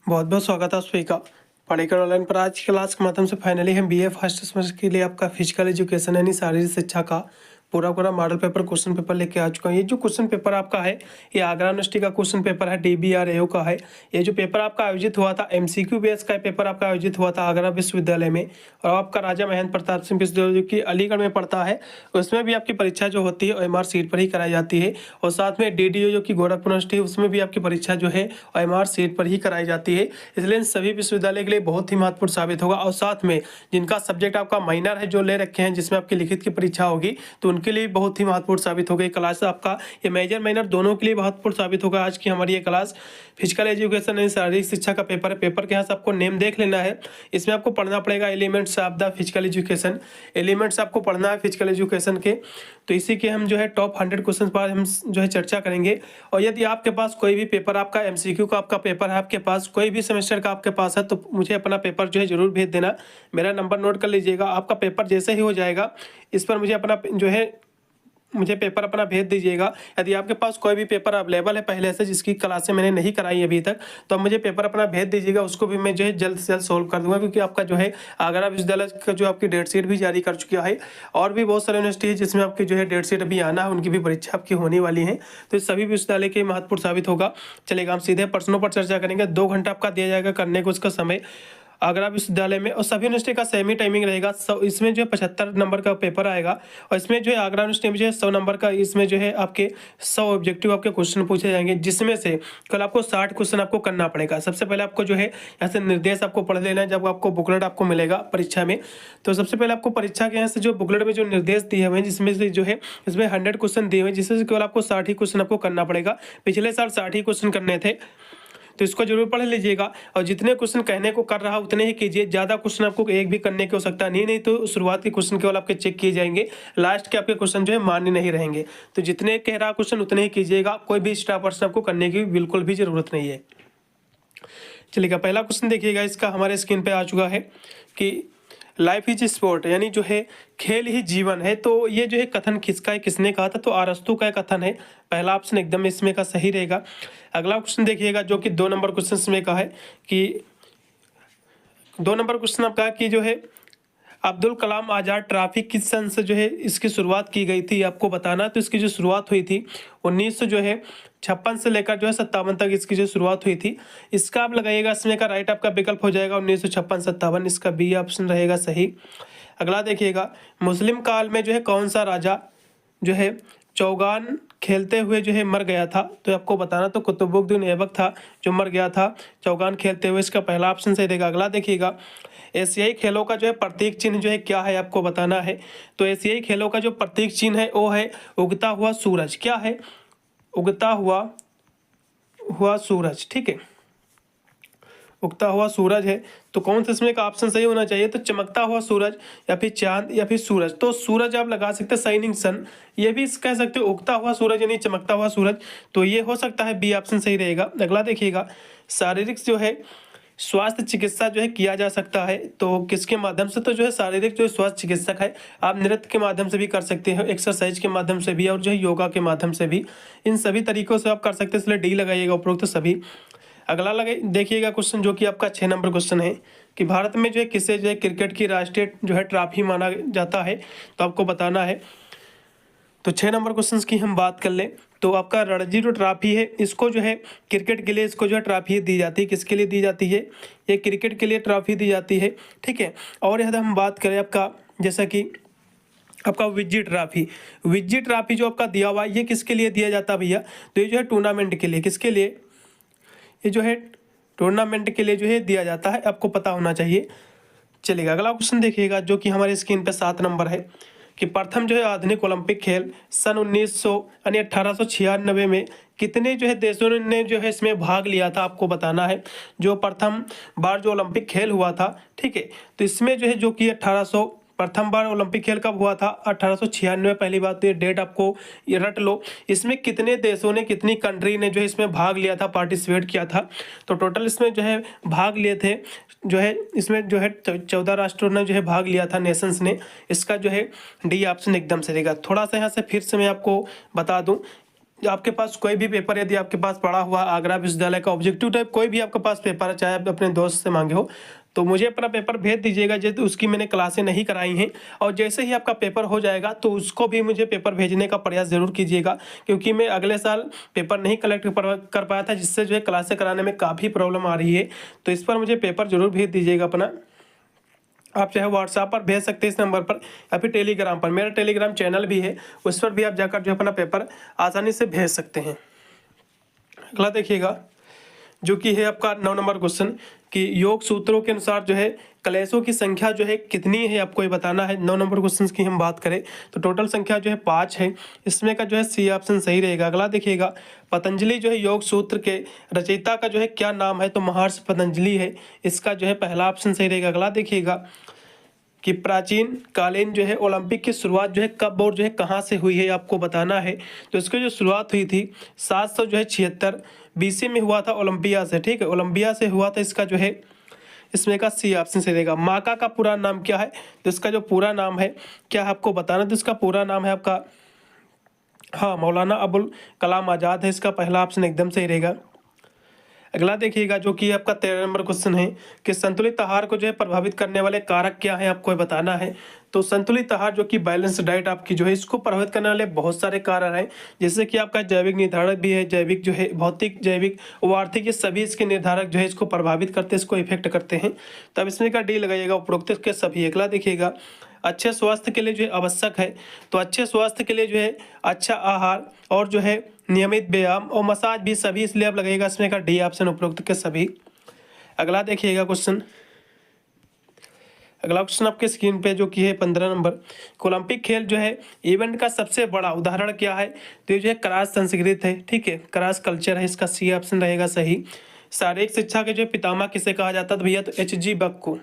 बहुत बहुत स्वागत है आप सभी का पढ़ेकर ऑनलाइन पर। आज की क्लास के माध्यम से फाइनली हम बीए फर्स्ट सेमेस्टर के लिए आपका फिजिकल एजुकेशन यानी शारीरिक शिक्षा का पूरा मॉडल पेपर क्वेश्चन पेपर लेके आ चुका हूँ। ये जो क्वेश्चन पेपर आपका है ये आगरा यूनिवर्सिटी का क्वेश्चन पेपर है, DBRAO का है। ये जो पेपर आपका आयोजित हुआ था MCQ बेस का पेपर आपका आयोजित हुआ था आगरा विश्वविद्यालय में, और आपका राजा महेंद्र प्रताप सिंह विश्वविद्यालय जो कि अलीगढ़ में पड़ता है, उसमें भी आपकी परीक्षा जो होती है OMR सीट पर ही कराई जाती है। और साथ में DDU जो कि गोरखपुर यूनिवर्सिटी है, उसमें भी आपकी परीक्षा जो है OMR सीट पर ही कराई जाती है। इसलिए इन सभी विश्वविद्यालय के लिए बहुत ही महत्वपूर्ण साबित होगा। और साथ में जिनका सब्जेक्ट आपका माइनर है जो ले रखे हैं, जिसमें आपकी लिखित की परीक्षा होगी, तो उनके लिए बहुत ही महत्वपूर्ण साबित होगा। ये क्लास आपका ये मेजर माइनर दोनों के लिए महत्वपूर्ण साबित होगा। आज की हमारी ये क्लास फिजिकल एजुकेशन यानी शारीरिक शिक्षा का पेपर है। पेपर के यहाँ से आपको नेम देख लेना है। इसमें आपको पढ़ना पड़ेगा elements of the physical education. Elements आपको पढ़ना है फिजिकल एजुकेशन के। तो इसी के हम जो है टॉप 100 क्वेश्चन पर हम जो है चर्चा करेंगे। और यदि आपके पास कोई भी पेपर आपका MCQ का आपका पेपर है, आपके पास कोई भी सेमेस्टर का आपके पास है, तो मुझे अपना पेपर जो है जरूर भेज देना। मेरा नंबर नोट कर लीजिएगा। आपका पेपर जैसे ही हो जाएगा, इस पर मुझे अपना जो है मुझे पेपर अपना भेज दीजिएगा। यदि आपके पास कोई भी पेपर अवेलेबल है पहले से, जिसकी क्लासें मैंने नहीं कराई अभी तक, तो आप मुझे पेपर अपना भेज दीजिएगा। उसको भी मैं जो है जल्द से जल्द सोल्व कर दूंगा, क्योंकि आपका जो है आगरा विश्वविद्यालय का जो आपकी डेट शीट भी जारी कर चुका है। और भी बहुत सारे यूनिवर्सिटी है जिसमें आपकी जो है डेट शीट अभी आना है, उनकी भी परीक्षा आपकी होने वाली है। तो इस सभी विश्वविद्यालय के महत्वपूर्ण साबित होगा। चलेगा, हम सीधे प्रश्नों पर चर्चा करेंगे। 2 घंटा आपका दिया जाएगा करने को उसका समय आगरा विश्वविद्यालय में। और सभी यूनिवर्सिटी का सेम ही टाइमिंग रहेगा। इसमें जो है 75 नंबर का पेपर आएगा, और इसमें जो है आगरा यूनिवर्सिटी में जो है 100 नंबर का, इसमें जो है आपके 100 ऑब्जेक्टिव आपके क्वेश्चन पूछे जाएंगे, जिसमें से कल आपको 60 क्वेश्चन आपको करना पड़ेगा। सबसे पहले आपको जो है यहाँ से निर्देश आपको पढ़ लेना है। जब आपको बुकलेट आपको मिलेगा परीक्षा में, तो सबसे पहले आपको परीक्षा के यहाँ से जो बुकलेट में जो निर्देश दिए हुए हैं, जिसमें से जो है इसमें 100 क्वेश्चन दिए हुए हैं, जिसमें से केवल आपको 60 ही क्वेश्चन आपको करना पड़ेगा। पिछले साल 60 ही क्वेश्चन करने थे, तो इसको जरूर पढ़ लीजिएगा। और जितने क्वेश्चन कहने को कर रहा उतने ही कीजिए। ज़्यादा क्वेश्चन आपको एक भी करने की हो सकता नहीं तो शुरुआत के क्वेश्चन केवल आपके चेक किए जाएंगे, लास्ट के आपके क्वेश्चन जो है मान्य नहीं रहेंगे। तो जितने कह रहा क्वेश्चन उतने ही कीजिएगा। कोई भी एक्स्ट्रा पर्सन आपको करने की बिल्कुल भी जरूरत नहीं है। चलिएगा, पहला क्वेश्चन देखिएगा, इसका हमारे स्क्रीन पे आ चुका है कि लाइफ इज स्पोर्ट, यानी जो है खेल ही जीवन है। तो ये जो है कथन किसका है, किसने कहा था? तो अरस्तु का कथन है। पहला ऑप्शन एकदम इसमें का सही रहेगा। अगला क्वेश्चन देखिएगा, जो कि 2 नंबर क्वेश्चन में का है कि 2 नंबर क्वेश्चन आपका है कि जो है अब्दुल कलाम आज़ाद ट्रॉफी किस सन से जो है इसकी शुरुआत की गई थी, आपको बताना। तो इसकी जो शुरुआत हुई थी 1956 से लेकर जो है 57 तक इसकी जो शुरुआत हुई थी। इसका आप लगाइएगा, इसमें का राइट आपका विकल्प हो जाएगा 1956-57, इसका बी ऑप्शन रहेगा सही। अगला देखिएगा, मुस्लिम काल में जो है कौन सा राजा जो है चौगान खेलते हुए जो है मर गया था? तो आपको बताना। तो कुतुबुद्दीन ऐबक था जो मर गया था चौगान खेलते हुए, इसका पहला ऑप्शन सही देगा। अगला देखिएगा, एशियाई खेलों का जो है प्रतीक चिन्ह जो है क्या है, आपको बताना है। तो एशियाई खेलों का जो प्रतीक चिन्ह है वो है उगता हुआ सूरज। क्या है? उगता हुआ सूरज, ठीक है, उगता हुआ सूरज है। तो कौन सा इसमें का ऑप्शन सही होना चाहिए? तो चमकता हुआ सूरज, या फिर चांद, या फिर सूरज। तो सूरज आप लगा सकते हैं शाइनिंग सन, ये भी कह सकते हो उगता हुआ सूरज यानी चमकता हुआ सूरज। तो ये हो सकता है बी ऑप्शन सही रहेगा। अगला देखिएगा, शारीरिक जो है स्वास्थ्य चिकित्सा जो है किया जा सकता है, तो किसके माध्यम से? तो जो है शारीरिक जो स्वास्थ्य चिकित्सक है, आप नृत्य के माध्यम से भी कर सकते हो, एक्सरसाइज के माध्यम से भी, और जो है योगा के माध्यम से भी। इन सभी तरीकों से आप कर सकते हैं, इसलिए डी लगाइएगा उपरोक्त सभी। अगला लगे देखिएगा क्वेश्चन, जो कि आपका 6 नंबर क्वेश्चन है कि भारत में जो है किसे जो है क्रिकेट की राष्ट्रीय जो है ट्रॉफी माना जाता है? तो आपको बताना है। तो 6 नंबर क्वेश्चन की हम बात कर लें तो आपका रणजी जो ट्रॉफी है, इसको जो है क्रिकेट के लिए इसको जो है ट्रॉफी दी जाती है। किसके लिए दी जाती है? ये क्रिकेट के लिए ट्रॉफी दी जाती है, ठीक है। और यदि हम बात करें आपका, जैसा कि आपका विज्जी ट्रॉफी जो आपका दिया हुआ है, ये किसके लिए दिया जाता है भैया? तो ये जो है टूर्नामेंट के लिए, किसके लिए? ये जो है टूर्नामेंट के लिए जो है दिया जाता है, आपको पता होना चाहिए। चलिएगा, अगला क्वेश्चन देखिएगा, जो कि हमारे स्क्रीन पे 7 नंबर है कि प्रथम जो है आधुनिक ओलंपिक खेल सन 1900 यानी 1896 में कितने जो है देशों ने जो है इसमें भाग लिया था? आपको बताना है। जो प्रथम बार जो ओलंपिक खेल हुआ था, ठीक है, तो इसमें जो है जो कि 1800 प्रथम बार ओलंपिक खेल कब हुआ था? 1896 पहली बात। तो ये डेट आपको ये रट लो। इसमें कितने देशों ने, कितनी कंट्री ने जो है इसमें भाग लिया था, पार्टिसिपेट किया था? तो टोटल इसमें जो है भाग लिए थे जो है इसमें जो है 14 राष्ट्रों ने जो है भाग लिया था, नेशंस ने। इसका जो है डी ऑप्शन एकदम से रहेगा। थोड़ा सा यहाँ से फिर से मैं आपको बता दूं आपके पास कोई भी पेपर यदि आपके पास पड़ा हुआ आगरा विश्वविद्यालय का ऑब्जेक्टिव टाइप कोई भी आपके पास पेपर है, चाहे आप अपने दोस्त से मांगे हो, तो मुझे अपना पेपर भेज दीजिएगा। जैसे उसकी मैंने क्लासें नहीं कराई हैं, और जैसे ही आपका पेपर हो जाएगा तो उसको भी मुझे पेपर भेजने का प्रयास ज़रूर कीजिएगा, क्योंकि मैं अगले साल पेपर नहीं कलेक्ट कर पाया था, जिससे जो है क्लासें कराने में काफ़ी प्रॉब्लम आ रही है। तो इस पर मुझे पेपर ज़रूर भेज दीजिएगा अपना। आप चाहे व्हाट्सएप पर भेज सकते हैं इस नंबर पर, या फिर टेलीग्राम पर, मेरा टेलीग्राम चैनल भी है, उस पर भी आप जाकर जो अपना पेपर आसानी से भेज सकते हैं। अगला देखिएगा, जो कि है आपका 9 नंबर क्वेश्चन, कि योग सूत्रों के अनुसार जो है कलेशों की संख्या जो है कितनी है, आपको ये बताना है। 9 नंबर क्वेश्चन की हम बात करें तो टोटल संख्या जो है 5 है। इसमें का जो है सी ऑप्शन सही रहेगा। अगला देखिएगा, पतंजलि जो है योग सूत्र के रचयिता का जो है क्या नाम है, तो महर्षि पतंजलि है, इसका जो है पहला ऑप्शन सही रहेगा। अगला देखिएगा कि प्राचीन कालीन जो है ओलंपिक की शुरुआत जो है कब और जो है कहाँ से हुई है, आपको बताना है। तो इसकी जो शुरुआत हुई थी 776 BC में हुआ था ओलंपिया से, ठीक है, ओलंपिया से हुआ था। इसका जो है इसमें का सी ऑप्शन से रहेगा। माका का पूरा नाम क्या है, तो इसका जो पूरा नाम है क्या आपको बताना, तो इसका पूरा नाम है आपका, हाँ, मौलाना अबुल कलाम आज़ाद है, इसका पहला ऑप्शन एकदम सही रहेगा। अगला देखिएगा, जो कि आपका 13 नंबर क्वेश्चन है कि संतुलित आहार को जो है प्रभावित करने वाले कारक क्या है, आपको बताना है। तो संतुलित आहार जो कि बैलेंस डाइट आपकी जो है, इसको प्रभावित करने वाले बहुत सारे कारण हैं, जैसे कि आपका जैविक निर्धारक भी है, जैविक जो है भौतिक, जैविक व आर्थिक, ये सभी इसके निर्धारक जो है इसको प्रभावित करते हैं, इसको इफेक्ट करते हैं। तब इसमें का डी लगाइएगा, उपरोक्त के सभी। अगला देखिएगा, अच्छे स्वास्थ्य के लिए जो है आवश्यक है, तो अच्छे स्वास्थ्य के लिए जो है अच्छा आहार और जो है नियमित व्यायाम और मसाज भी सभी, इसलिए आप लगेगा इसमें का डी ऑप्शन, उपरोक्त के सभी। अगला देखिएगा क्वेश्चन, अगला क्वेश्चन आपके स्क्रीन पे जो कि है 15 नंबर, ओलंपिक खेल जो है इवेंट का सबसे बड़ा उदाहरण क्या है, तो ये जो है क्रॉस संस्कृत है, ठीक है, क्रॉस कल्चर है, इसका सी ऑप्शन रहेगा सही। शारीरिक शिक्षा के जो पितामह किसे कहा जाता है, तो भैया तो HG बक को,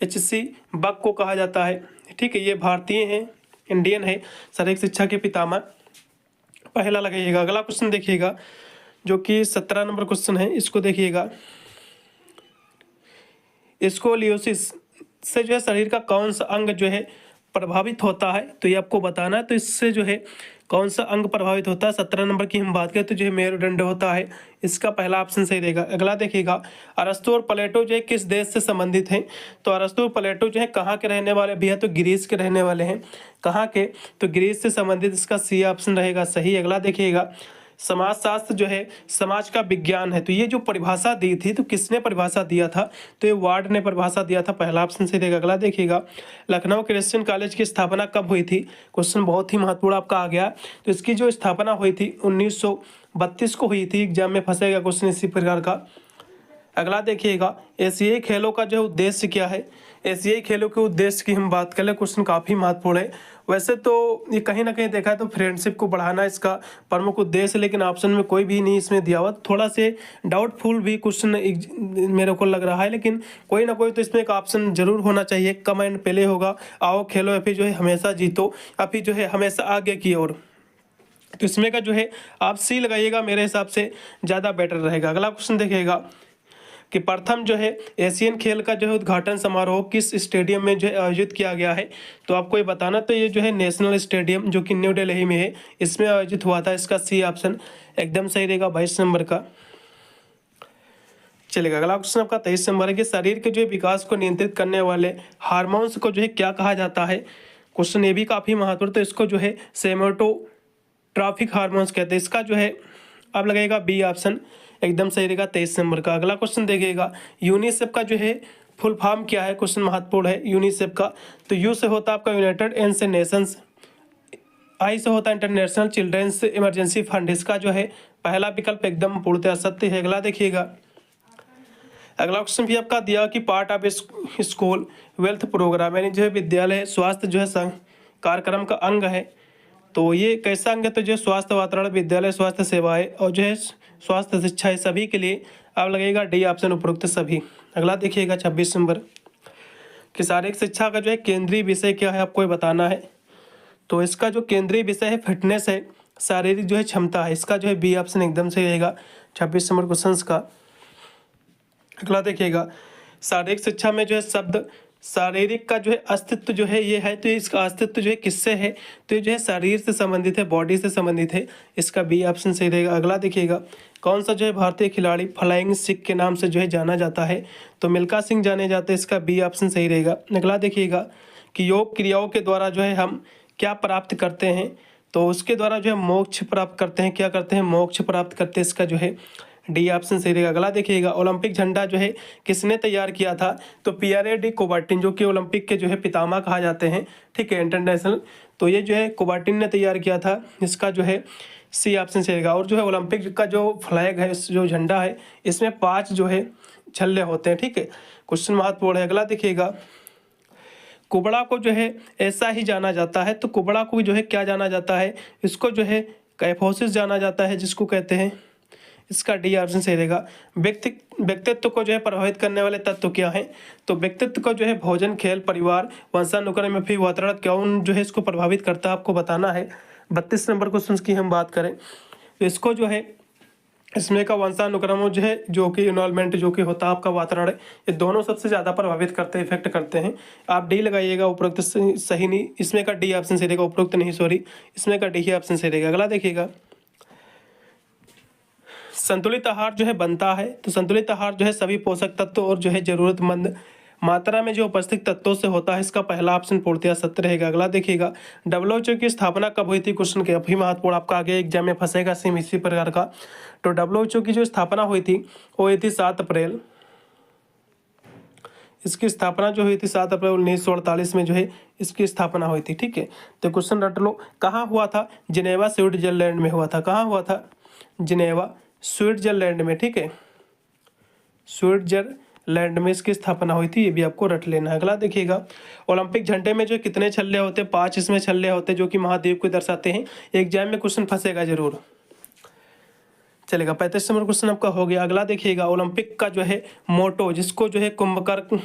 HC बक को कहा जाता है, ठीक है, ये भारतीय हैं, इंडियन है, शारीरिक शिक्षा के पितामह, पहला लगाइएगा। अगला क्वेश्चन देखिएगा, जो कि 17 नंबर क्वेश्चन है, इसको देखिएगा, स्कोलियोसिस से जो है शरीर का कौन सा अंग जो है प्रभावित होता है, तो ये आपको बताना है। तो इससे जो है कौन सा अंग प्रभावित होता है, 17 नंबर की हम बात करें तो जो है मेरुदंड होता है, इसका पहला ऑप्शन सही रहेगा। अगला देखिएगा, अरस्तु और प्लेटो जो है किस देश से संबंधित हैं, तो अरस्तु और प्लेटो जो है कहाँ के रहने वाले भैया, तो ग्रीस के रहने वाले हैं। कहाँ के, तो ग्रीस से संबंधित, इसका सी ऑप्शन रहेगा सही। अगला देखिएगा, समाजशास्त्र जो है समाज का विज्ञान है, तो ये जो परिभाषा दी थी, तो किसने परिभाषा दिया था, तो ये वार्ड ने परिभाषा दिया था, पहला ऑप्शन से देगा। अगला देखिएगा, लखनऊ क्रिश्चियन कॉलेज की स्थापना कब हुई थी, क्वेश्चन बहुत ही महत्वपूर्ण आपका आ गया। तो इसकी जो स्थापना हुई थी 1932 को हुई थी, एग्जाम में फंसेगा क्वेश्चन इसी प्रकार का। अगला देखिएगा, एशियाई खेलों का जो उद्देश्य क्या है, एशियाई खेलों के उद्देश्य की हम बात करें, क्वेश्चन काफ़ी महत्वपूर्ण है। वैसे तो ये कहीं ना कहीं देखा है तो फ्रेंडशिप को बढ़ाना इसका प्रमुख उद्देश्य, लेकिन ऑप्शन में कोई भी नहीं इसमें दिया हुआ, थोड़ा से डाउटफुल भी क्वेश्चन मेरे को लग रहा है, लेकिन कोई ना कोई तो इसमें एक ऑप्शन जरूर होना चाहिए। कमेंट पहले होगा, आओ खेलो, या फिर जो है हमेशा जीतो, या फिर जो है हमेशा आगे की ओर, तो इसमें का जो है आप सी लगाइएगा, मेरे हिसाब से ज़्यादा बेटर रहेगा। अगला क्वेश्चन देखिएगा कि प्रथम जो है एशियन खेल का जो है उद्घाटन समारोह किस स्टेडियम में जो है आयोजित किया गया है, तो आपको ये बताना, तो ये जो है नेशनल स्टेडियम जो कि न्यू दिल्ली में है, इसमें आयोजित हुआ था, इसका सी ऑप्शन एकदम सही रहेगा 22 नंबर का। चलेगा, अगला क्वेश्चन आपका 23 नंबर है कि शरीर के जो है विकास को नियंत्रित करने वाले हार्मोन्स को जो है क्या कहा जाता है, क्वेश्चन ये भी काफ़ी महत्वपूर्ण, तो इसको जो है सेमेटोट्रॉफिक हार्मोन्स कहते हैं, इसका जो है अब लगेगा बी ऑप्शन एकदम सही रहेगा 23 नंबर का। अगला क्वेश्चन देखिएगा, यूनिसेफ का जो है फुल फॉर्म क्या है, क्वेश्चन महत्वपूर्ण है यूनिसेफ का, तो यू से होता है आपका यूनाइटेड नेशंस, आई से होता है इंटरनेशनल चिल्ड्रेंस इमरजेंसी फंड, इसका जो है पहला विकल्प एकदम पूर्णतः सत्य है। अगला देखिएगा, अगला क्वेश्चन भी आपका दिया कि part of school health program, यानी जो है विद्यालय स्वास्थ्य जो है संघ कार्यक्रम का अंग है, तो ये कैसा अंग है, तो जो स्वास्थ्य वातावरण, विद्यालय स्वास्थ्य सेवाएं और जो है स्वास्थ्य शिक्षा है, सभी के लिए अब लगेगा डी ऑप्शन, उपरोक्त सभी। अगला देखिएगा 26 नंबर कि शारीरिक शिक्षा का जो है केंद्रीय विषय क्या है, आपको बताना है, तो इसका जो केंद्रीय विषय है फिटनेस है, शारीरिक जो है क्षमता है, इसका जो है बी ऑप्शन एकदम सही रहेगा 26 नंबर क्वेश्चन का। अगला देखिएगा, शारीरिक शिक्षा में जो है शब्द शारीरिक का जो है अस्तित्व जो है ये है, तो इसका अस्तित्व जो है किससे है, तो ये जो है शरीर से संबंधित है, बॉडी से संबंधित है। इसका बी ऑप्शन सही रहेगा। अगला देखिएगा, कौन सा जो है भारतीय खिलाड़ी फ्लाइंग सिख के नाम से जो है जाना जाता है, तो मिल्खा सिंह जाने जाते हैं। इसका बी ऑप्शन सही रहेगा। अगला देखिएगा कि योग क्रियाओं के द्वारा जो है हम क्या प्राप्त करते हैं, तो उसके द्वारा जो है मोक्ष प्राप्त करते हैं। क्या करते हैं, मोक्ष प्राप्त करते हैं। इसका जो है डी ऑप्शन सही रहेगा। अगला देखिएगा, ओलंपिक झंडा जो है किसने तैयार किया था, तो पियरे डी कुबर्टिन, जो कि ओलंपिक के जो है पितामह कहा जाते हैं, ठीक है, इंटरनेशनल, तो ये जो है कुबर्टिन ने तैयार किया था। इसका जो है सी ऑप्शन सही रहेगा। और जो है ओलंपिक का जो फ्लैग है, जो झंडा है, इसमें 5 जो है छल्ले होते हैं, ठीक है। क्वेश्चन महत्वपूर्ण है। अगला देखिएगा, कुबड़ा को जो है ऐसा ही जाना जाता है, तो कुबड़ा को जो है क्या जाना जाता है, इसको जो है कैफोसिस जाना जाता है, जिसको कहते हैं। इसका डी ऑप्शन सही रहेगा। व्यक्तित्व को जो है प्रभावित करने वाले तत्व क्या हैं, तो व्यक्तित्व को जो है भोजन, खेल, परिवार, वंशानुक्रम में फिर वातावरण कौन जो है इसको प्रभावित करता है, आपको बताना है। 32 नंबर क्वेश्चन की हम बात करें तो इसको जो है इसमें का वंशानुक्रम जो है, जो कि इन्वॉल्वमेंट जो कि होता है आपका वातावरण, ये दोनों सबसे ज़्यादा प्रभावित करते हैं, इफेक्ट करते हैं। आप डी लगाइएगा, उपरोक्त सही नहीं, इसमें का डी ऑप्शन सही रहेगा। उपरोक्त नहीं, सॉरी, इसमें का डी ही ऑप्शन सही रहेगा। अगला देखिएगा, संतुलित आहार जो है बनता है, तो संतुलित आहार जो है सभी पोषक तत्व और जो है जरूरतमंद मात्रा में जो उपस्थित तत्वों से होता है। इसका पहला ऑप्शन पूर्णतया सत्य रहेगा। अगला देखिएगा, डब्ल्यूएचओ की स्थापना कब हुई थी, क्वेश्चन के अभी महत्वपूर्ण, आपका आगे एग्जाम में फंसेगा सेम इसी प्रकार का। तो डब्ल्यूएचओ की जो स्थापना हुई थी वो हुई थी 7 अप्रैल। इसकी स्थापना जो हुई थी 7 अप्रैल 1948 में जो है इसकी स्थापना हुई थी, ठीक है। तो क्वेश्चन रट लो, कहाँ हुआ था, जिनेवा स्विट्जरलैंड में हुआ था। कहाँ हुआ था, जिनेवा स्विट्जरलैंड में, ठीक है, स्विट्जरलैंड में इसकी स्थापना हुई थी, ये भी आपको रट लेना है। अगला देखिएगा, ओलंपिक झंडे में जो कितने छल्ले होते हैं, 5 इसमें छल्ले होते हैं, जो कि महाद्वीप को दर्शाते हैं। एग्जाम में क्वेश्चन फंसेगा जरूर, चलेगा। 35 नंबर क्वेश्चन आपका हो गया। अगला देखिएगा, ओलंपिक का जो है मोटो, जिसको जो है कुंभकर्ण,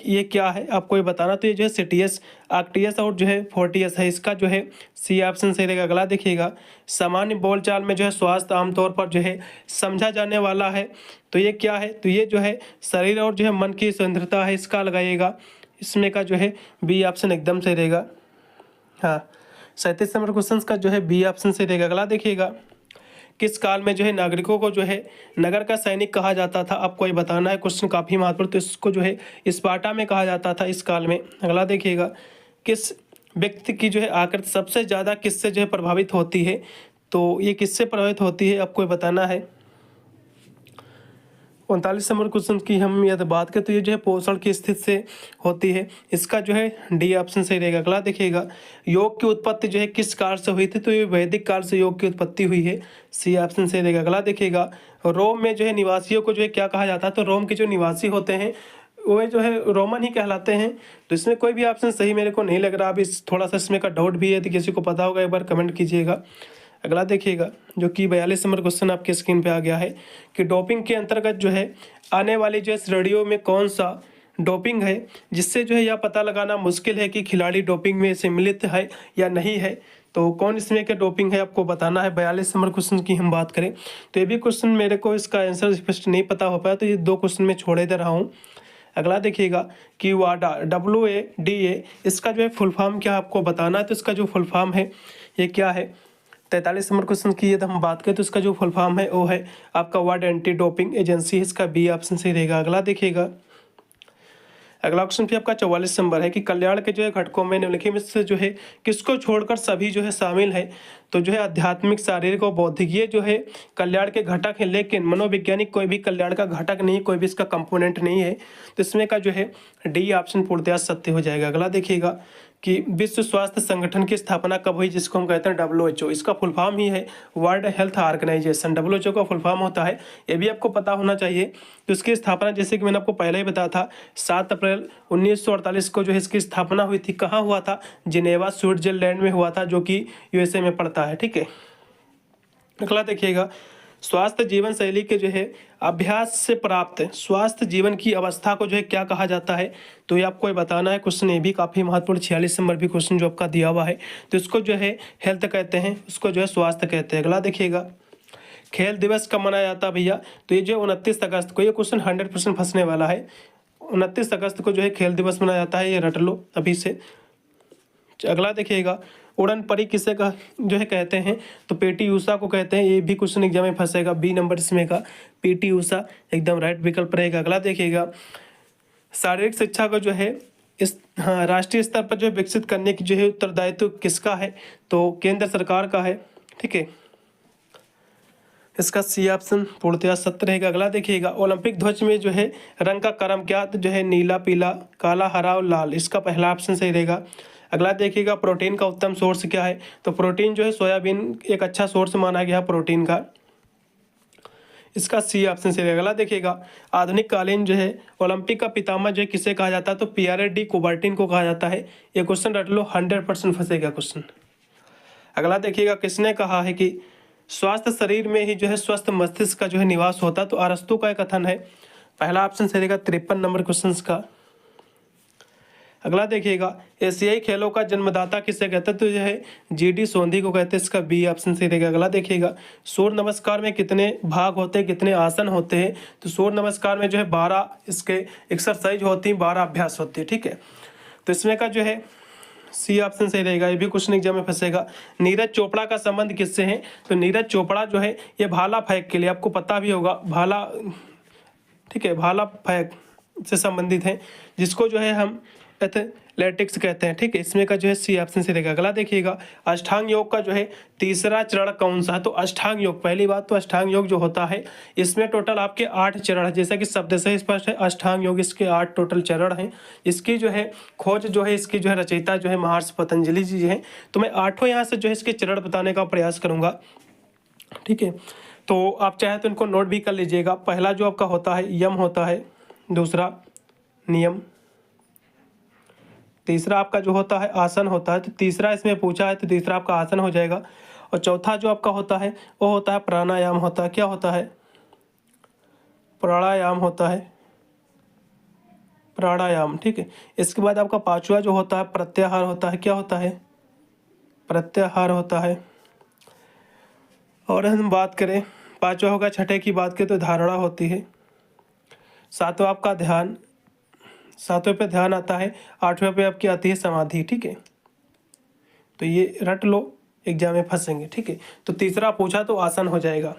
ये क्या है आपको ये बताना, तो ये जो है सिटियस, आक्टियस और जो है फोर्टियस है। इसका जो है सी ऑप्शन सही रहेगा। अगला देखिएगा, सामान्य बोलचाल में जो है स्वास्थ्य आमतौर पर जो है समझा जाने वाला है, तो ये क्या है, तो ये जो है शरीर और जो है मन की स्वतंत्रता है। इसका लगाइएगा, इसमें का जो है बी ऑप्शन एकदम सही रहेगा। हाँ, 37 नंबर क्वेश्चन का जो है बी ऑप्शन सही रहेगा। अगला देखिएगा, किस काल में जो है नागरिकों को जो है नगर का सैनिक कहा जाता था, आपको ये बताना है। क्वेश्चन काफ़ी महत्वपूर्ण, तो इसको जो है स्पार्टा में कहा जाता था इस काल में। अगला देखिएगा, किस व्यक्ति की जो है आकृति सबसे ज़्यादा किससे जो है प्रभावित होती है, तो ये किससे प्रभावित होती है आपको ये बताना है। 39 नंबर क्वेश्चन की हम यदि बात करें तो ये जो है पोषण की स्थिति से होती है। इसका जो है डी ऑप्शन सही रहेगा। अगला देखिएगा, योग की उत्पत्ति जो है किस काल से हुई थी, तो ये वैदिक काल से योग की उत्पत्ति हुई है। सी ऑप्शन सही रहेगा। अगला देखिएगा, रोम में जो है निवासियों को जो है क्या कहा जाता है, तो रोम के जो निवासी होते हैं वो जो है रोमन ही कहलाते हैं। तो इसमें कोई भी ऑप्शन सही मेरे को नहीं लग रहा। अभी थोड़ा सा इसमें का डाउट भी है, तो किसी को पता होगा एक बार कमेंट कीजिएगा। अगला देखिएगा, जो कि 42 नंबर क्वेश्चन आपके स्क्रीन पे आ गया है कि डोपिंग के अंतर्गत जो है आने वाली जो है श्रेणियों में कौन सा डोपिंग है, जिससे जो है यह पता लगाना मुश्किल है कि खिलाड़ी डोपिंग में सम्मिलित है या नहीं है। तो कौन इसमें के डोपिंग है आपको बताना है। 42 नंबर क्वेश्चन की हम बात करें तो ये भी क्वेश्चन मेरे को इसका आंसर स्पष्ट नहीं पता हो पाया, तो ये 2 क्वेश्चन में छोड़े दे रहा हूँ। अगला देखिएगा कि वाडा WADA, इसका जो है फुल फॉर्म क्या आपको बताना है। तो इसका जो फुल फॉर्म है ये क्या है। 43 नंबर क्वेश्चन की यदि हम बात करें तो इसका जो फुल फॉर्म है वो है आपका वर्ल्ड एंटी डोपिंग एजेंसी। इसका बी ऑप्शन सही रहेगा। अगला देखिएगा, अगला क्वेश्चन भी आपका 44 नंबर है कि कल्याण के जो है घटकों में निम्नलिखित में से जो है किसको छोड़कर सभी जो है शामिल है। तो जो है आध्यात्मिक, शारीरिक और बौद्धिक, ये जो है कल्याण के घटक है, लेकिन मनोवैज्ञानिक कोई भी कल्याण का घटक नहीं, कोई भी इसका कंपोनेंट नहीं है। तो इसमें का जो है डी ऑप्शन पूर्णतया सत्य हो जाएगा। अगला देखिएगा कि विश्व स्वास्थ्य संगठन की स्थापना कब हुई, जिसको हम कहते हैं WHO। इसका फुल फॉर्म ही है वर्ल्ड हेल्थ ऑर्गेनाइजेशन। WHO का फुल फॉर्म होता है, ये भी आपको पता होना चाहिए। तो इसकी स्थापना जैसे कि मैंने आपको पहले ही बताया था 7 अप्रैल 1948 को जो है इसकी स्थापना हुई थी। कहाँ हुआ था, जिनेवा स्विट्जरलैंड में हुआ था, जो कि USA में पड़ता है, ठीक है। अगला देखिएगा, स्वास्थ्य जीवन शैली के जो है अभ्यास से प्राप्त स्वास्थ्य जीवन की अवस्था को जो है क्या कहा जाता है, तो ये आपको ये बताना है। क्वेश्चन ये भी काफ़ी महत्वपूर्ण, 46 नंबर भी क्वेश्चन जो आपका दिया हुआ है। तो इसको जो है हेल्थ कहते हैं, उसको जो है स्वास्थ्य कहते हैं। अगला देखिएगा, खेल दिवस कब मनाया जाता है भैया, तो ये जो 29 अगस्त को, ये क्वेश्चन 100% फंसने वाला है। 29 अगस्त को जो है खेल दिवस मनाया जाता है, ये रट लो अभी से। अगला देखिएगा, उड़न परी किसे का जो है कहते हैं, तो पीटी ऊषा को कहते हैं। ये भी क्वेश्चन एग्जाम में फंसेगा, बी नंबर इसमें का पीटी ऊषा एकदम राइट विकल्प रहेगा। अगला देखिएगा, शारीरिक शिक्षा को जो है राष्ट्रीय स्तर पर जो है विकसित करने की जो है उत्तरदायित्व किसका है, तो केंद्र सरकार का है। ठीक है, इसका सी ऑप्शन पूर्णतया सत्य रहेगा। अगला देखिएगा, ओलंपिक ध्वज में जो है रंग का क्रम क्या, तो जो है नीला, पीला, काला, हरा और लाल, इसका पहला ऑप्शन सही रहेगा। अगला देखिएगा, प्रोटीन का उत्तम सोर्स क्या है, तो प्रोटीन जो है सोयाबीन एक अच्छा सोर्स माना गया प्रोटीन का, इसका सी ऑप्शन सही रहेगा। अगला देखिएगा, आधुनिक कालीन जो है ओलंपिक का पितामह जो है किसे कहा जाता है, तो पियरे डी कुबर्टिन को कहा जाता है। ये क्वेश्चन रट लो, 100% फंसेगा क्वेश्चन। अगला देखिएगा, किसने कहा है कि स्वस्थ शरीर में ही जो है स्वस्थ मस्तिष्क का जो है निवास होता है, तो अरस्तु का एक कथन है। पहला ऑप्शन सही रहेगा 53 नंबर क्वेश्चन का। अगला देखिएगा, एशियाई खेलों का जन्मदाता किसे कहते हैं, तो जो है जीडी सोंधी को कहते हैं, इसका बी ऑप्शन सही रहेगा। अगला देखिएगा, सूर्य नमस्कार में कितने भाग होते हैं, कितने आसन होते हैं, तो सूर्य नमस्कार में जो है 12 इसके एक्सरसाइज होती हैं, 12 अभ्यास होती है। ठीक है, तो इसमें का जो है सी ऑप्शन सही रहेगा। ये भी क्वेश्चन एग्जाम में फंसेगा। नीरज चोपड़ा का संबंध किससे है, तो नीरज चोपड़ा जो है ये भाला फेंक के लिए, आपको पता भी होगा भाला, ठीक है, भाला फेंक से संबंधित है, जिसको जो है हम एथलेटिक्स कहते हैं। ठीक है, इसमें का जो है सी ऑप्शन से रहेगा। अगला देखिएगा, अष्टांग योग का जो है तीसरा चरण कौन सा है, तो अष्टांग योग, पहली बात तो अष्टांग योग जो होता है इसमें टोटल आपके 8 चरण है, जैसा कि शब्द से स्पष्ट है, अष्टांग योग इसके 8 टोटल चरण हैं। इसकी जो है खोज जो है इसकी जो है रचयिता जो है महर्षि पतंजलि जी हैं। तो मैं 8 यहाँ से जो है इसके चरण बताने का प्रयास करूँगा। ठीक है, तो आप चाहे तो इनको नोट भी कर लीजिएगा। पहला जो आपका होता है यम होता है, दूसरा नियम, तीसरा आपका जो होता है आसन होता है, तो तीसरा इसमें पूछा है तो तीसरा आपका आसन हो जाएगा। और चौथा जो आपका होता है वो होता है प्राणायाम होता है। क्या होता है, प्राणायाम होता है, प्राणायाम। ठीक है, इसके बाद आपका पांचवा जो होता है प्रत्याहार होता है। क्या होता है, प्रत्याहार होता है। और हम बात करें पांचवा होगा, छठे की बात करें तो धारणा होती है। सातवां आपका ध्यान, 7वें पे ध्यान आता है। 8वें पे आपकी आती है समाधि। ठीक है, तो ये रट लो, एग्जाम में फंसेंगे। ठीक है, तो तीसरा पूछा तो आसन हो जाएगा।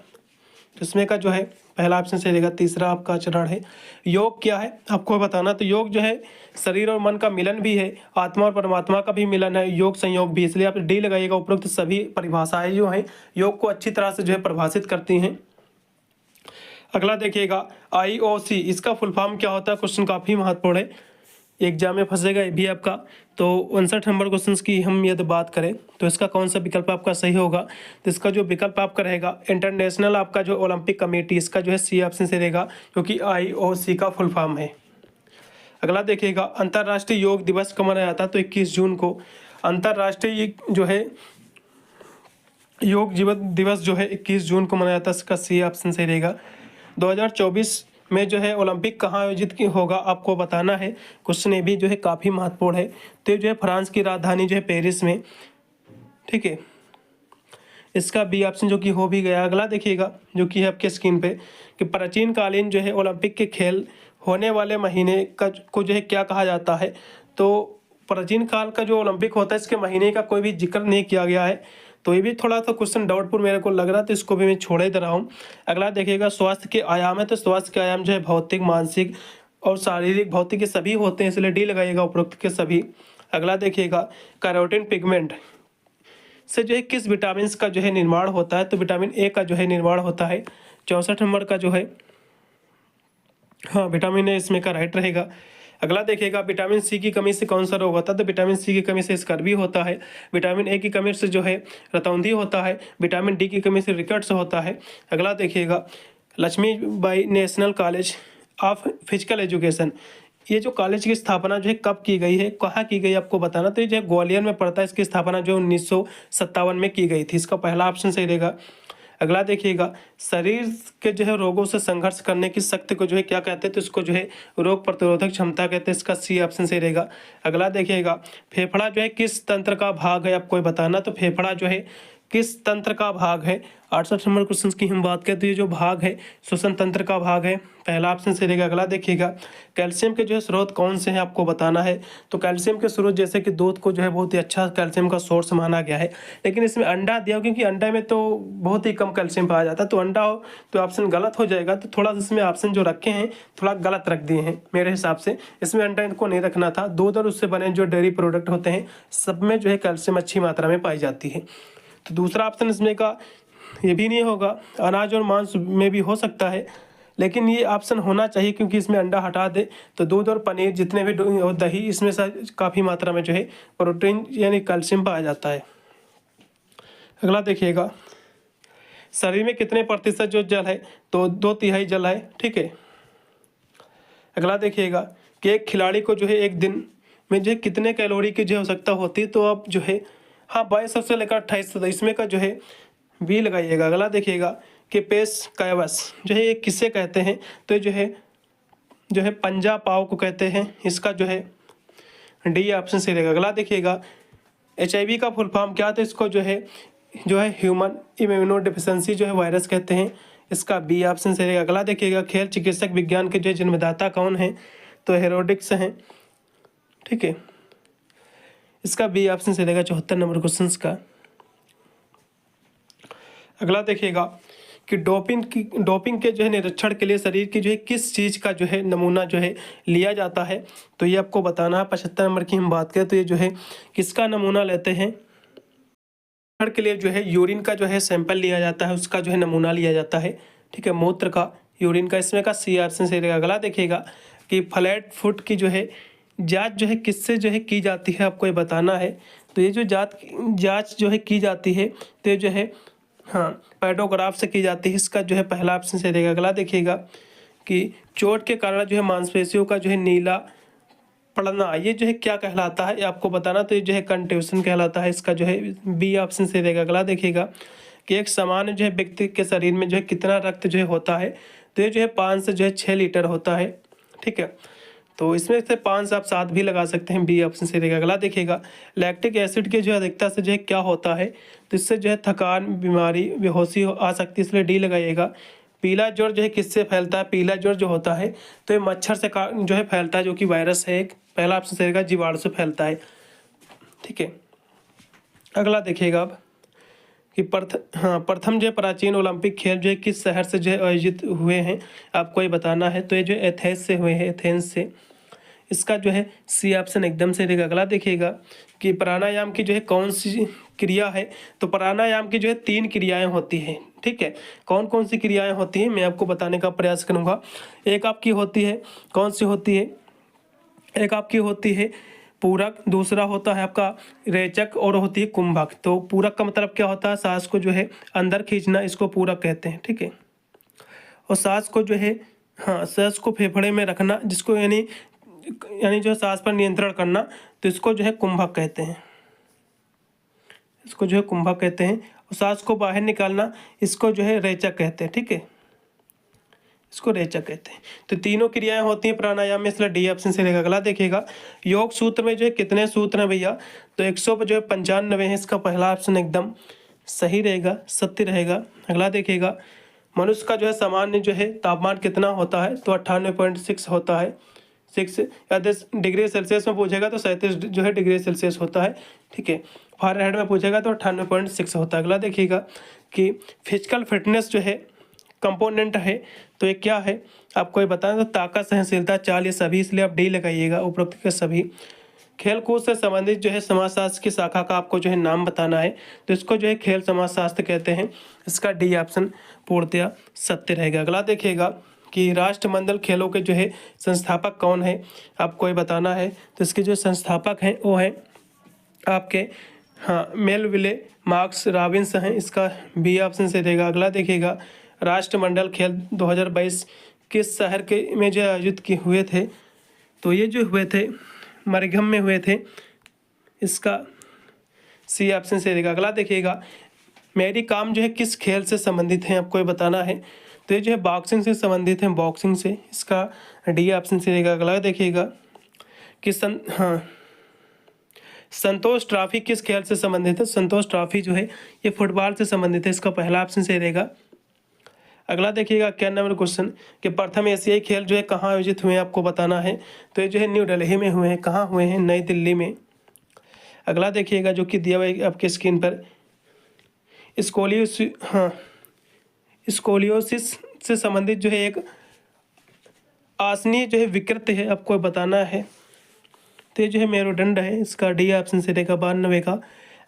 तो इसमें का जो है पहला ऑप्शन से रहेगा, तीसरा आपका चरण है। योग क्या है आपको बताना, तो योग जो है शरीर और मन का मिलन भी है, आत्मा और परमात्मा का भी मिलन है, योग संयोग भी, इसलिए आप डी लगाइएगा। उपरोक्त सभी परिभाषाएं जो हैं योग को अच्छी तरह से जो है परिभाषित करती हैं। अगला देखिएगा, IOC इसका फुल फॉर्म क्या होता है, क्वेश्चन काफ़ी महत्वपूर्ण है, एग्जाम में फंसेगा ये भी आपका। तो 59 नंबर क्वेश्चन की हम यदि बात करें तो इसका कौन सा विकल्प आपका सही होगा, तो इसका जो विकल्प आपका रहेगा इंटरनेशनल आपका जो ओलंपिक कमेटी, इसका जो है सी ऑप्शन से रहेगा, क्योंकि IOC का फुल फॉर्म है। अगला देखिएगा, अंतर्राष्ट्रीय योग दिवस कब मनाया जाता है, तो 21 जून को अंतर्राष्ट्रीय जो है योग दिवस जो है 21 जून को मनाया जाता है, इसका सी ऑप्शन सही रहेगा। 2024 में जो है ओलंपिक कहाँ आयोजित होगा आपको बताना है, क्वेश्चन ये भी जो है काफ़ी महत्वपूर्ण है। तो जो है फ्रांस की राजधानी जो है पेरिस में। ठीक है, इसका बी ऑप्शन जो कि हो भी गया। अगला देखिएगा जो कि है आपके स्क्रीन पे, कि प्राचीन कालीन जो है ओलंपिक के खेल होने वाले महीने का को जो है क्या कहा जाता है, तो प्राचीन काल का जो ओलंपिक होता है इसके महीने का कोई भी जिक्र नहीं किया गया है, तो ये भी थोड़ा सा क्वेश्चन डाउटफुल मेरे को लग रहा, तो इसको भी मैं छोड़ ही दे रहा हूँ। अगला देखिएगा, स्वास्थ्य के आयाम है, तो स्वास्थ्य के आयाम जो है भौतिक, मानसिक और शारीरिक, भौतिक के सभी होते हैं, इसलिए डी लगाइएगा उपरोक्त के सभी। अगला देखिएगा, कैरोटीन पिगमेंट से जो है किस विटामिन का जो है निर्माण होता है, तो विटामिन ए का जो है निर्माण होता है। 64 नंबर का जो है हाँ विटामिन ए इसमें का राइट रहेगा। अगला देखिएगा, विटामिन सी की कमी से कौन सा रोग होता है, तो विटामिन सी की कमी से स्कर्वी होता है। विटामिन ए की कमी से जो है रतौंधी होता है। विटामिन डी की कमी से रिकेट्स होता है। अगला देखिएगा, Lakshmibai national college of physical education, ये जो कॉलेज की स्थापना जो है कब की गई है, कहाँ की गई आपको बताना, तो ये जो है ग्वालियर में पड़ता है। इसकी स्थापना जो 1957 में की गई थी, इसका पहला ऑप्शन सही रहेगा। अगला देखिएगा, शरीर के जो है रोगों से संघर्ष करने की शक्ति को जो है क्या कहते हैं, तो इसको जो है रोग प्रतिरोधक क्षमता कहते हैं, इसका सी ऑप्शन सही रहेगा। अगला देखिएगा, फेफड़ा जो है किस तंत्र का भाग है आपको बताना, तो फेफड़ा जो है किस तंत्र का भाग है। 68 नंबर क्वेश्चन की हम बात करते हैं, जो भाग है श्वसन तंत्र का भाग है, पहला ऑप्शन सही रहेगा। अगला देखिएगा, कैल्शियम के जो है स्रोत कौन से हैं आपको बताना है। तो कैल्शियम के स्रोत जैसे कि दूध को जो है बहुत ही अच्छा कैल्शियम का सोर्स माना गया है, लेकिन इसमें अंडा दिया, क्योंकि अंडा में तो बहुत ही कम कैल्शियम पाया जाता है, तो अंडा हो तो ऑप्शन गलत हो जाएगा। तो थोड़ा सा इसमें ऑप्शन जो रखे हैं थोड़ा गलत रख दिए हैं मेरे हिसाब से। इसमें अंडा इनको नहीं रखना था। दूध और उससे बने जो डेयरी प्रोडक्ट होते हैं सब में जो है कैल्शियम अच्छी मात्रा में पाई जाती है। तो दूसरा ऑप्शन इसमें का ये भी नहीं होगा। अनाज और मांस में भी हो सकता है, लेकिन ये ऑप्शन होना चाहिए, क्योंकि इसमें अंडा हटा दे तो दूध और पनीर जितने भी और दही, इसमें से काफ़ी मात्रा में जो है प्रोटीन यानी कैल्शियम पाया जाता है। अगला देखिएगा, शरीर में कितने प्रतिशत जो जल है, तो 2/3 जल है, ठीक है। अगला देखिएगा कि एक खिलाड़ी को जो है एक दिन में जो है कितने कैलोरी की जो आवश्यकता होती है, तो आप जो है 2200 से लेकर 2800 इसमें का जो है बी लगाइएगा। अगला देखिएगा कि पेश कैवस जो है ये किसे कहते हैं, तो ये जो है पंजा पाव को कहते हैं, इसका जो है डी ऑप्शन सही रहेगा। अगला देखिएगा, HIV का फुल फॉर्म क्या, तो इसको जो है ह्यूमन इम्यूनो डिफिशियंसी जो है वायरस कहते हैं, इसका बी ऑप्शन सही रहेगा। अगला देखिएगा, खेल चिकित्सक विज्ञान के जो जन्मदाता कौन है, तो हेरोडिक्स हैं, ठीक है, इसका बी ऑप्शन सही रहेगा 74 नंबर क्वेश्चन का। अगला देखिएगा कि डोपिंग के जो है निरीक्षण के लिए शरीर की जो है किस चीज़ का जो है नमूना जो है लिया जाता है, तो ये आपको बताना है। 75 नंबर की हम बात करें तो ये जो है किसका नमूना लेते हैं, के लिए जो है यूरिन का जो है सैंपल लिया जाता है, उसका जो है नमूना लिया जाता है, ठीक है, मूत्र का, यूरिन का, इसमें का सी ऑप्शन सही रहेगा। अगला देखिएगा कि फ्लैट फुट की जो है जांच जो है किससे जो है की जाती है, आपको ये बताना है। तो ये जो जांच जो है की जाती है, तो ये जो है पैडोग्राफ से की जाती है, इसका जो है पहला ऑप्शन सही रहेगा। अगला देखिएगा कि चोट के कारण जो है मांसपेशियों का जो है नीला पड़ना, ये जो है क्या कहलाता है, ये आपको बताना। तो ये जो है कंट्यूशन कहलाता है, इसका जो है बी ऑप्शन सही रहेगा। अगला देखिएगा कि एक सामान्य जो है व्यक्ति के शरीर में जो है कितना रक्त जो है होता है, तो ये जो है 5 से जो है 6 लीटर होता है, ठीक है। तो इसमें से 5 से आप 7 भी लगा सकते हैं, बी ऑप्शन सही रहेगा। अगला देखिएगा, लैक्टिक एसिड के जो है अधिकता से जो है क्या होता है, तो इससे जो है थकान, बीमारी, बेहोशी आ सकती है, इसलिए डी लगाइएगा। पीला ज्वर जो है किससे फैलता है, पीला ज्वर जो होता है तो ये मच्छर से जो है फैलता है, जो कि वायरस है एक, पहला ऑप्शन सही रहेगा, जीवाणु से फैलता है, ठीक है। अगला देखिएगा अब कि प्रथम जो प्राचीन ओलंपिक खेल जो है किस शहर से जो है आयोजित हुए हैं, आपको ये बताना है। तो ये जो एथेंस से हुए हैं, एथेंस से, इसका जो है सी ऑप्शन एकदम से रहेगा। अगला देखिएगा कि प्राणायाम की जो है कौन सी क्रिया है, तो प्राणायाम की जो है 3 क्रियाएं होती हैं, ठीक है। कौन कौन सी क्रियाएं होती हैं मैं आपको बताने का प्रयास करूंगा। एक आपकी होती है, कौन सी होती है, एक आपकी होती है पूरक, दूसरा होता है आपका रेचक और होती है कुंभक। तो पूरक का मतलब क्या होता है, सांस को जो है अंदर खींचना, इसको पूरक कहते हैं, ठीक है। और सांस को जो है सांस को फेफड़े में रखना, जिसको यानी जो सांस पर नियंत्रण करना, तो इसको जो है कुंभक कहते हैं, इसको जो है कुंभक कहते हैं। और सांस को बाहर निकालना, इसको जो है रेचक कहते हैं, ठीक है, इसको रेचक कहते हैं। तो तीनों क्रियाएं होती हैं प्राणायाम में, इसलिए डी ऑप्शन से रहेगा। अगला देखिएगा, योग सूत्र में जो है कितने सूत्र हैं भैया, तो 195 है, इसका पहला ऑप्शन एकदम सही रहेगा, सत्य रहेगा। अगला देखिएगा, मनुष्य का जो है सामान्य जो है तापमान कितना होता है, तो 98.6 होता है, 6 या 10 डिग्री सेल्सियस में पूछेगा तो 37 जो है डिग्री सेल्सियस होता है, ठीक है। फ़ारेनहाइट में पूछेगा तो 98.6 होता है। अगला देखिएगा कि फिजिकल फिटनेस जो है कंपोनेंट है, तो ये क्या है, आपको ये बताना। तो ताकत, सहनशीलता, चाल, ये सभी, इसलिए आप डी लगाइएगा, उपरोक्त के सभी। खेल कूद से संबंधित जो है समाजशास्त्र की शाखा का आपको जो है नाम बताना है, तो इसको जो है खेल समाजशास्त्र कहते हैं, इसका डी ऑप्शन पूर्णतया सत्य रहेगा। अगला देखिएगा कि राष्ट्रमंडल खेलों के जो है संस्थापक कौन है, आपको ये बताना है। तो इसके जो संस्थापक हैं वो हैं आपके मेलविले मार्क्स रॉबिन्स हैं, इसका बी ऑप्शन से रहेगा। अगला देखिएगा, राष्ट्रमंडल खेल 2022 किस शहर के में जो आयोजित हुए थे, तो ये जो हुए थे मरिघम में हुए थे, इसका सी ऑप्शन से रहेगा। अगला देखिएगा, मेरी काम जो है किस खेल से संबंधित है, आपको ये बताना है। तो ये जो है बॉक्सिंग से संबंधित है, बॉक्सिंग से, इसका डी ऑप्शन से रहेगा। अगला देखिएगा कि संतोष ट्रॉफी किस खेल से संबंधित है? संतोष ट्रॉफी जो है ये फुटबॉल से संबंधित है, इसका पहला ऑप्शन सही रहेगा। अगला देखिएगा क्या नंबर क्वेश्चन कि प्रथम एशियाई खेल जो है कहाँ आयोजित हुए हैं, आपको बताना है। तो ये जो है न्यू दिल्ली में हुए हैं। कहाँ हुए हैं? नई दिल्ली में। अगला देखिएगा जो कि दिया हुआ है आपके स्क्रीन पर, स्कोलियोसिस से संबंधित जो है एक आसनी जो है विकृत है, आपको बताना है। तो ये जो है मेरुदंड है, इसका डी ऑप्शन से रहेगा 92 का।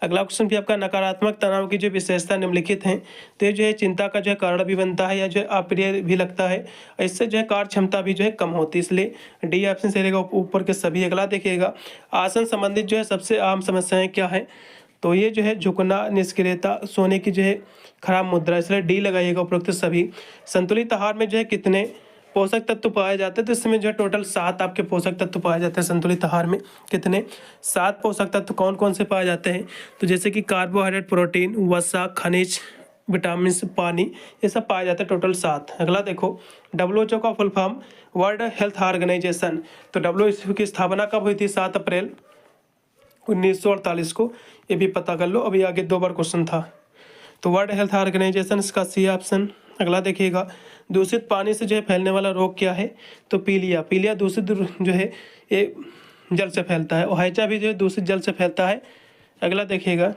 अगला क्वेश्चन भी आपका नकारात्मक तनाव की जो विशेषता निम्नलिखित हैं। तो ये जो है चिंता का जो है कारण भी बनता है या जो है अप्रिय भी लगता है, इससे जो है कार्य क्षमता भी जो है कम होती है, इसलिए डी ऑप्शन से रहेगा ऊपर के सभी। अगला देखिएगा आसन संबंधित जो है सबसे आम समस्याएं क्या है? तो ये जो है झुकना, निष्क्रियता, सोने की जो है खराब मुद्रा, इसलिए डी लगाइएगा उपरोक्त सभी। संतुलित आहार में जो है कितने पोषक तत्व पाए जाते हैं? तो इसमें जो है टोटल 7 आपके पोषक तत्व पाए जाते हैं संतुलित आहार में। कितने? 7 पोषक तत्व कौन कौन से पाए जाते हैं? तो जैसे कि कार्बोहाइड्रेट, प्रोटीन, वसा, खनिज, विटामिन, पानी, ये सब पाए जाते हैं, टोटल 7। अगला देखो WHO का full form world health organization. तो WHO की स्थापना कब हुई थी? 7 अप्रैल 1948 को। ये भी पता कर लो, अभी आगे 2 बार क्वेश्चन था। तो वर्ल्ड हेल्थ ऑर्गेनाइजेशन, इसका सी ऑप्शन। अगला देखिएगा दूषित पानी से जो है फैलने वाला रोग क्या है? तो पीलिया दूषित जो है ये जल से फैलता है, और हैजा भी जो है दूषित जल से फैलता है। अगला देखिएगा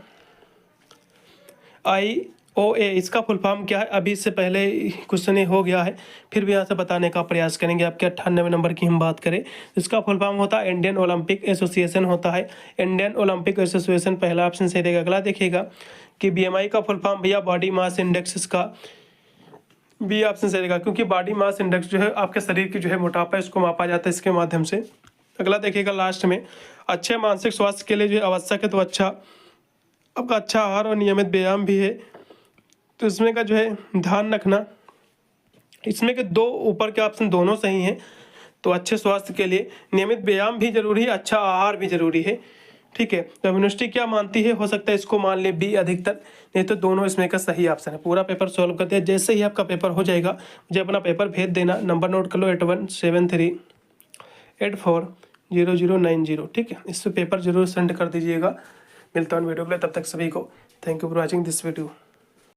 IOA, इसका फुल फॉर्म क्या है? अभी इससे पहले क्वेश्चन हो गया है, फिर भी यहाँ से बताने का प्रयास करेंगे। आपके 98 नंबर की हम बात करें, इसका फुल फॉर्म होता है इंडियन ओलंपिक एसोसिएशन होता है। इंडियन ओलंपिक एसोसिएशन पहला ऑप्शन सही रहेगा। अगला देखिएगा कि BMI का फुल फॉर्म भैया बॉडी मास इंडेक्स, इसका बी ऑप्शन सही रहेगा, क्योंकि बॉडी मास इंडेक्स जो है आपके शरीर की जो है मोटापा, इसको मापा जाता है इसके माध्यम से। अगला देखिएगा लास्ट में अच्छे मानसिक स्वास्थ्य के लिए जो आवश्यक है, तो आपका अच्छा आहार और नियमित व्यायाम भी है। तो इसमें का जो है ध्यान रखना, इसमें के 2 ऊपर के ऑप्शन दोनों सही हैं। तो अच्छे स्वास्थ्य के लिए नियमित व्यायाम भी जरूरी है, अच्छा आहार भी जरूरी है। ठीक है, तो यूनिवर्सिटी क्या मानती है? हो सकता है इसको मान ले बी अधिकतर, नहीं तो दोनों इसमें का सही ऑप्शन है। पूरा पेपर सॉल्व कर दिया, जैसे ही आपका पेपर हो जाएगा मुझे अपना पेपर भेज देना। नंबर नोट कर लो 8173840090। ठीक है, इस पे पेपर जरूर सेंड कर दीजिएगा। मिलता हूँ वीडियो के लिए, तब तक सभी को thank you for watching this video.